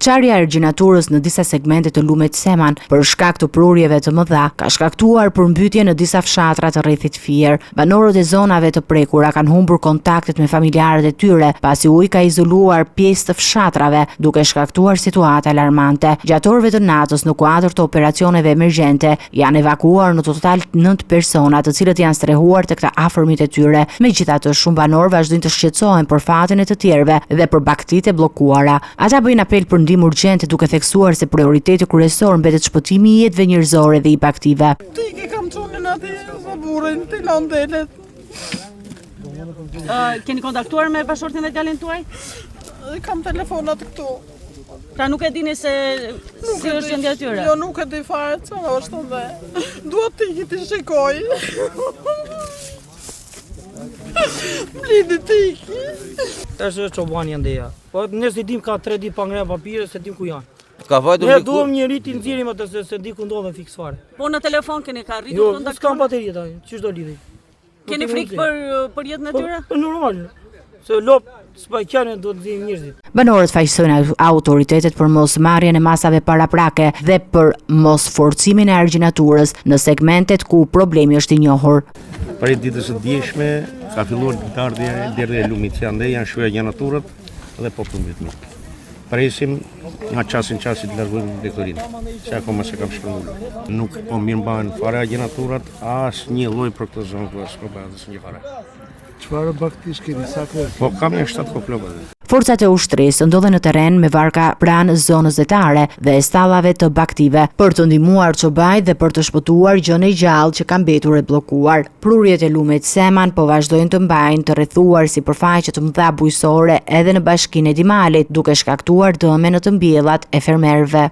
Çarja e argjinaturës në disa segmente të lumit Seman për shkak të prurjeve të mëdha ka shkaktuar përmbytje në disa fshatra të rrethit Fier. Banorët e zonave të prekura kanë humbur kontaktet me familjarët e tyre pasi uji ka izoluar pjesë të fshatrave, duke shkaktuar situatë alarmante. Gjatë orëve të natës në kuadër të operacioneve emergjente janë evakuuar në total 9 persona, të cilët janë strehuar tek të afërmit e tyre. Megjithatë, shumë banorë vazhdojnë të shqetësohen për fatin e të tjerëve dhe për bagtitë e bllokuara. Ata bëjnë apel për ndihmë urgjente duke theksuar se prioriteti kryesor mbetet shpëtimi i jetëve njerëzore dhe i bagtive. Ti kam çunin aty sa burrin ti landelet. Keni kontaktuar me bashortin dhe djalin tuaj? Kam telefonat këtu. Pra nuk e dini se si është gjendja e tyre? Jo, nuk e di fare çfarë është dhe. Dua ti ti shikoj. Blidi tiki. Tash është çobani andeja. Po nëse dim ka 3 ditë pa ngre papire se dim ku janë. Ka vajtur ne duam një rit i nxjerrim atë se di ku ndodhen fiks fare. Po në telefon keni ka rritur kontakt? Jo, s'kam bateri ata. Çish do lidhej? Keni frikë për jetën e tyre? Po normal. Se lop spaqjanë do të zinë njerëzit. Banorët faqësojnë autoritetet për mos marrjen e masave paraprake dhe për mos forcimin e argjinaturës në segmentet ku problemi është i njohur. Për ditës së djeshme ka filluar dardhja deri e lumit që andej janë shkuar argjinaturët dhe po përmbyti. Presim nga qasin të largojmë lektorinë, se akoma se kam shpërnduar. Nuk po mirëmbahen fare argjinaturat, asnjë lloj për këtë zonë ku s'ka asnjë fare. Çfarë baktish keni saktë? Po kam një 7 koplova. Forcat e ushtrisë ndodhen në terren me varka pranë zonës zetare dhe stallave të baktive për të ndihmuar çobajt dhe për të shpëtuar gjën e gjallë që ka mbetur e bllokuar. Prurjet e lumit Seman po vazhdojnë të mbajnë të rrethuar sipërfaqe të mëdha bujësore edhe në bashkinë e Dimalit, duke shkaktuar dëme në të mbjellat e fermerëve.